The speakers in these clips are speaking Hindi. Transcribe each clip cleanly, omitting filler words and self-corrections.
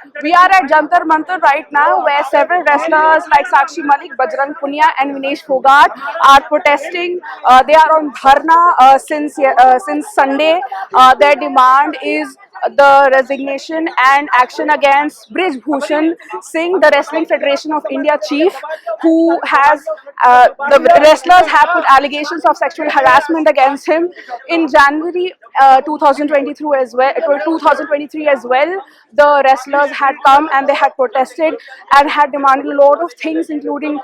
We are at Jantar Mantar right now, where several wrestlers like Sakshi Malik, Bajrang Punia, and Vinesh Fogart are protesting. They are on dharna since Sunday. Their demand is the resignation and action against Brij Bhushan Singh, the Wrestling Federation of India chief, who has the wrestlers have put allegations of sexual harassment against him in January 2023 as well. 2023 as well, the wrestlers had come and they had protested and had demanded a lot of things, including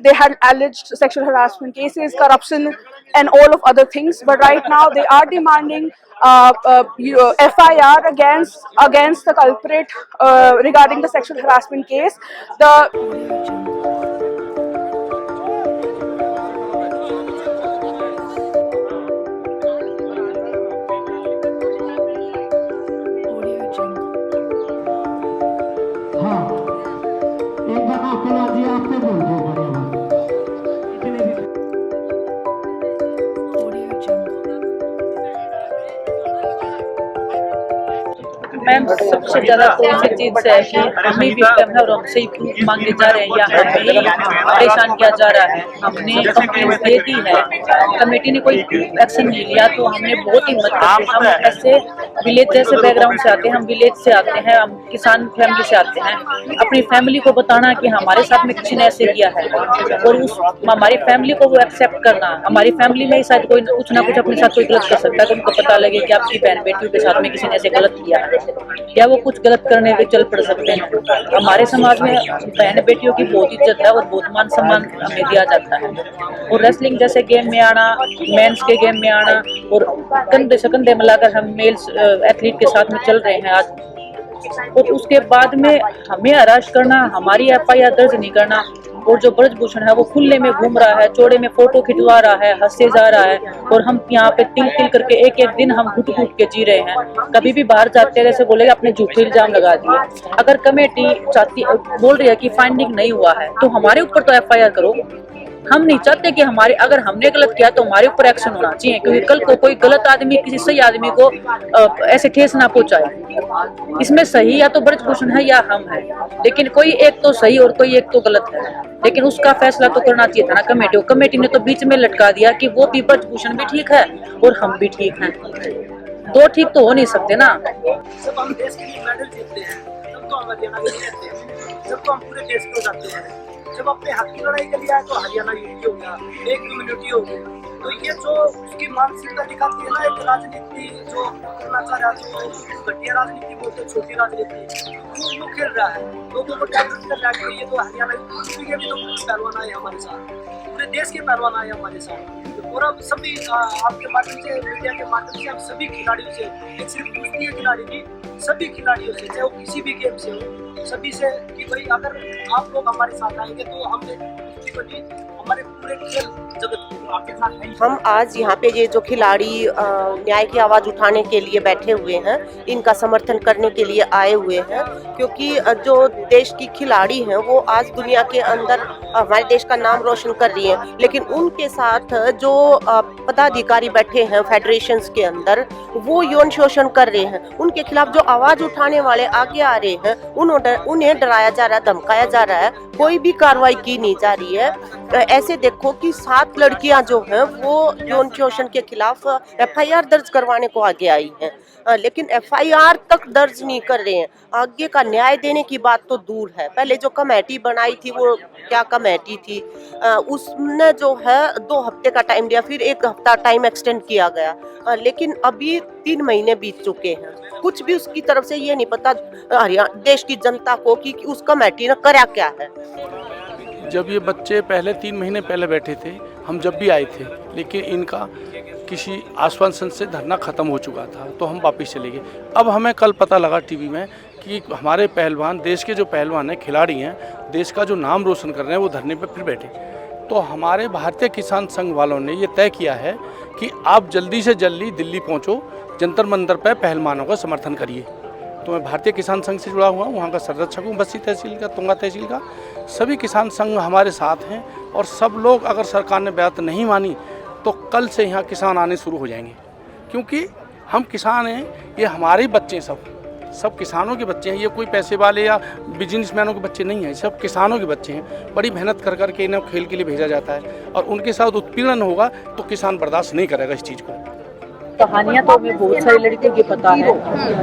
they had alleged sexual harassment cases, corruption, and all of other things. But right now, they are demanding FIR against the culprit regarding the sexual harassment case. The हाँ एक बार आपको जी आपसे बोल दो मैम, सबसे ज्यादा तो इसी चीज से है कि हम ही विक्टिम है और हमसे ही प्रूफ मांगे जा रहे हैं या हमें ही परेशान किया जा रहा है। हमने कंप्लेंट दे दी है, कमेटी ने कोई एक्शन नहीं लिया, तो हमने बहुत हिम्मत करके हम ऐसे विलेज जैसे बैकग्राउंड से आते हैं, हम विलेज से आते हैं, हम किसान फैमिली से आते हैं। अपनी फैमिली को बताना कि हमारे साथ में किसी ने ऐसे किया है और उस हमारी फैमिली को वो एक्सेप्ट करना। हमारी फैमिली में ही शायद कोई कुछ ना कुछ अपने साथ कोई गलत कर सकता है, तो उनको पता लगे कि आपकी बहन बेटियों के साथ में किसी ने ऐसे गलत किया है या वो कुछ गलत करने पे चल पड़ सकते हैं। हमारे समाज में बहन बेटियों की बहुत इज्जत है और बहुत मान सम्मान हमें दिया जाता है। और रेसलिंग जैसे गेम में आना, मेंस के गेम में आना और कंधे से कंधे मिलाकर हम मेल्स एथलीट के साथ में चल रहे हैं आज, और उसके बाद में हमें हराश करना, हमारी FIR दर्ज नहीं करना। और जो ब्रज भूषण है वो खुले में घूम रहा है, चौड़े में फोटो खिंचवा रहा है, हंसे जा रहा है, और हम यहाँ पे तिल तिल करके एक एक दिन हम घुट घुट के जी रहे हैं। कभी भी बाहर जाते हैं जैसे बोलेगा अपने झूठे इल्जाम लगा दिए। अगर कमेटी चाहती बोल रही है कि फाइंडिंग नहीं हुआ है तो हमारे ऊपर तो FIR करो। हम नहीं चाहते कि हमारे अगर हमने गलत किया तो हमारे ऊपर एक्शन होना चाहिए, क्योंकि कल को कोई गलत आदमी किसी सही आदमी को ऐसे ठेस ना पहुंचाए। इसमें सही या तो ब्रज भूषण है या हम है, लेकिन कोई एक तो सही और कोई एक तो गलत है, लेकिन उसका फैसला तो करना चाहिए था ना कमेटी को। कमेटी ने तो बीच में लटका दिया कि वो भी ब्रज भूषण भी ठीक है और हम भी ठीक हैं। दो ठीक तो हो नहीं सकते ना। जब हम देश के लिए मेडल जीतते हैं तब तो हम हरियाणा के लिए रहते हैं, जब तो हम पूरे देश को जाते हैं। जब अपने हक की लड़ाई के लिए आए तो हरियाणा यूनिटी हो गया, एक कम्युनिटी हो गया। तो ये जो उसकी मानसिकता दिखाती है ना, एक राजनीति जो करना चाह रहा है, जो घटिया राजनीति बोलते, छोटी राजनीति वो खेल रहा है, लोगों को जागरूक कर रहा है। ये तो हरियाणा यूनिटी के भी तो पहलवान आए हमारे साथ, पूरे देश के पहलवान आए हमारे साथ। और अब सभी आपके माध्यम से, मीडिया के माध्यम से आप सभी खिलाड़ियों से, एक सिर्फ कुश्ती के खिलाड़ी नहीं, सभी खिलाड़ियों से, चाहे वो किसी भी गेम से हो, सभी से कि भाई अगर आप लोग हमारे साथ आएंगे तो हमने कुश्ती को नहीं, हमारे पूरे खेल जगत को आपके साथ नहीं। हम आज यहाँ पे ये जो खिलाड़ी न्याय की आवाज़ उठाने के लिए बैठे हुए हैं, इनका समर्थन करने के लिए आए हुए हैं, क्योंकि जो देश की खिलाड़ी हैं वो आज दुनिया के अंदर हमारे देश का नाम रोशन कर रही हैं, लेकिन उनके साथ जो पदाधिकारी बैठे हैं फेडरेशंस के अंदर, वो यौन शोषण कर रहे हैं। उनके खिलाफ जो आवाज़ उठाने वाले आगे आ रहे हैं, उन्हें डराया जा रहा है, धमकाया जा रहा है, कोई भी कार्रवाई की नहीं जा रही है। ऐसे देखो कि 7 लड़कियां जो हैं वो यौन शोषण के खिलाफ FIR दर्ज करवाने को आगे आई हैं, लेकिन FIR तक दर्ज नहीं कर रहे हैं। आगे का न्याय देने की बात तो दूर है। पहले जो कमेटी बनाई थी वो क्या कमेटी थी, उसने जो है 2 हफ्ते का टाइम दिया, फिर 1 हफ्ता टाइम एक्सटेंड किया गया, लेकिन अभी 3 महीने बीत चुके हैं। कुछ भी उसकी तरफ से ये नहीं पता हरियाणा देश की जनता को कि उस कमेटी ने करा क्या है। जब ये बच्चे पहले 3 महीने पहले बैठे थे, हम जब भी आए थे, लेकिन इनका किसी आश्वासन से धरना ख़त्म हो चुका था, तो हम वापस चले गए। अब हमें कल पता लगा टीवी में कि हमारे पहलवान, देश के जो पहलवान हैं, खिलाड़ी हैं, देश का जो नाम रोशन कर रहे हैं, वो धरने पर फिर बैठे। तो हमारे भारतीय किसान संघ वालों ने ये तय किया है कि आप जल्दी से जल्दी दिल्ली पहुँचो, जंतर मंतर पर पहलवानों का समर्थन करिए। तो मैं भारतीय किसान संघ से जुड़ा हुआ हूँ, वहाँ का संरक्षक हूँ, बस्सी तहसील का, तुंगा तहसील का। सभी किसान संघ हमारे साथ हैं और सब लोग, अगर सरकार ने बात नहीं मानी तो कल से यहाँ किसान आने शुरू हो जाएंगे, क्योंकि हम किसान हैं, ये हमारे बच्चे सब, सब किसानों के बच्चे हैं, ये कोई पैसे वाले या बिजनेसमैनों के बच्चे नहीं हैं, सब किसानों के बच्चे हैं। बड़ी मेहनत कर करके इन्हें खेल के लिए भेजा जाता है और उनके साथ उत्पीड़न होगा तो किसान बर्दाश्त नहीं करेगा इस चीज़ को। कहानियाँ तो हमें बहुत सारी लड़कियों की पता है,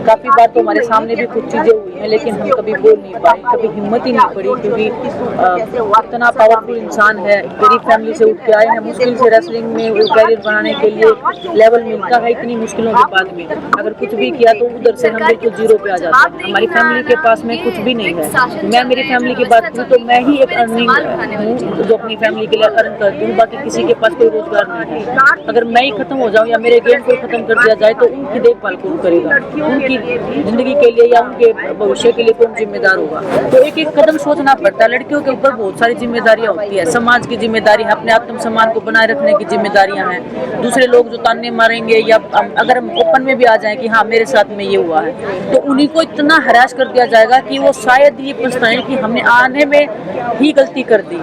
काफ़ी बार तो हमारे सामने भी कुछ चीज़ें हुई हैं, लेकिन हम कभी बोल नहीं पाए, कभी हिम्मत ही नहीं पड़ी, क्योंकि इतना पावरफुल इंसान है, गरीब फैमिली से उठ के आए हैं, मुश्किल से रेसलिंग में कैरियर बनाने के लिए लेवल मिलता है, इतनी मुश्किलों के बाद में अगर कुछ भी किया तो उधर से हम बिल्कुल जीरो पे आ जाते हैं। हमारी फैमिली के पास में कुछ भी नहीं है। मैं मेरी फैमिली की बात करूँ तो मैं ही एक अर्निंग हूँ जो अपनी फैमिली के लिए अर्न करती हूँ, बाकी किसी के पास कोई रोजगार नहीं है। अगर मैं ही खत्म हो जाऊँ या मेरे गेम को खत्म कर दिया जाए तो उनकी देखभाल कौन करेगा, उनकी जिंदगी के लिए या उनके भविष्य के लिए कौन जिम्मेदार होगा। तो एक एक कदम सोचना पड़ता है। लड़कियों के ऊपर बहुत सारी जिम्मेदारियां होती है, समाज की जिम्मेदारी है, अपने आत्मसम्मान को बनाए रखने की जिम्मेदारियां हैं। दूसरे लोग जो ताने मारेंगे या अगर हम ओपन में भी आ जाए कि हाँ मेरे साथ में ये हुआ है, तो उन्हीं को इतना हरास कर दिया जाएगा कि वो शायद ये पछताएं कि हमने आने में ही गलती कर दी।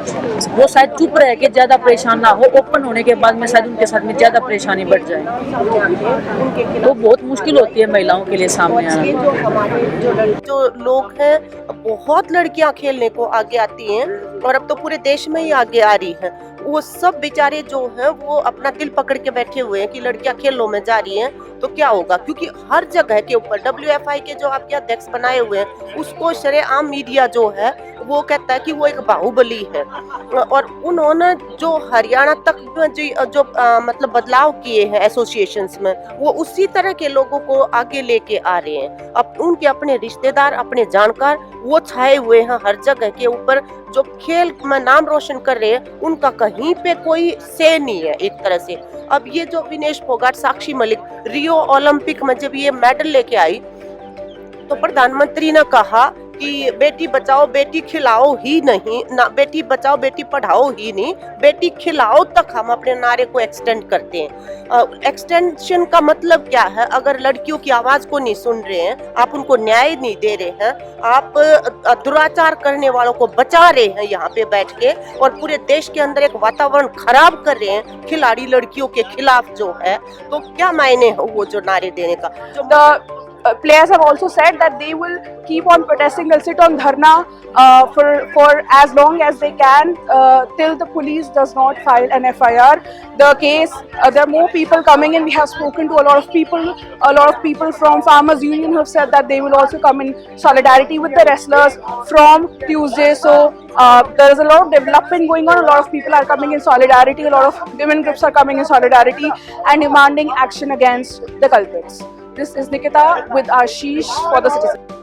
वो शायद चुप रह के ज्यादा परेशान ना हो, ओपन होने के बाद में शायद उनके साथ में ज्यादा परेशानी बढ़ जाए। तो बहुत मुश्किल होती है महिलाओं के लिए सामने आना। जो हमारे जो लोग हैं, बहुत लड़कियां खेलने को आगे आती हैं और अब तो पूरे देश में ही आगे आ रही हैं। वो सब बेचारे जो हैं वो अपना दिल पकड़ के बैठे हुए हैं कि लड़कियां खेलों में जा रही हैं तो क्या होगा, क्योंकि हर जगह के ऊपर WFI के जो आपके अध्यक्ष बनाए हुए हैं उसको शरेआम मीडिया जो है वो कहता है कि वो एक बाहुबली है। और उन्होंने जो हरियाणा तक जो मतलब बदलाव किए हैं एसोसिएशंस में, वो उसी तरह के लोगों को आगे लेके आ रहे हैं। अब उनके अपने रिश्तेदार, अपने जानकार वो छाए हुए हैं हर जगह के ऊपर, जो खेल में नाम रोशन कर रहे हैं उनका कहीं पे कोई से नहीं है एक तरह से। अब ये जो विनेश फोगाट, साक्षी मलिक रियो ओलंपिक में जब ये मेडल लेके आई तो प्रधानमंत्री ने कहा कि बेटी बचाओ बेटी खिलाओ ही नहीं ना, बेटी बचाओ बेटी पढ़ाओ ही नहीं, बेटी खिलाओ तक हम अपने नारे को एक्सटेंड करते हैं। एक्सटेंशन का मतलब क्या है? अगर लड़कियों की आवाज को नहीं सुन रहे हैं, आप उनको न्याय नहीं दे रहे हैं, आप दुराचार करने वालों को बचा रहे हैं यहाँ पे बैठ के और पूरे देश के अंदर एक वातावरण खराब कर रहे हैं खिलाड़ी लड़कियों के खिलाफ जो है, तो क्या मायने है वो जो नारे देने का? जो players have also said that they will keep on protesting. They'll sit on dharna for as long as they can till the police does not file an FIR. The case, there are more people coming in. We have spoken to a lot of people. A lot of people from Farmers Union have said that they will also come in solidarity with the wrestlers from Tuesday. So there is a lot of development going on. A lot of people are coming in solidarity. A lot of women groups are coming in solidarity and demanding action against the culprits. This is Nikita with Ashish for The Citizen.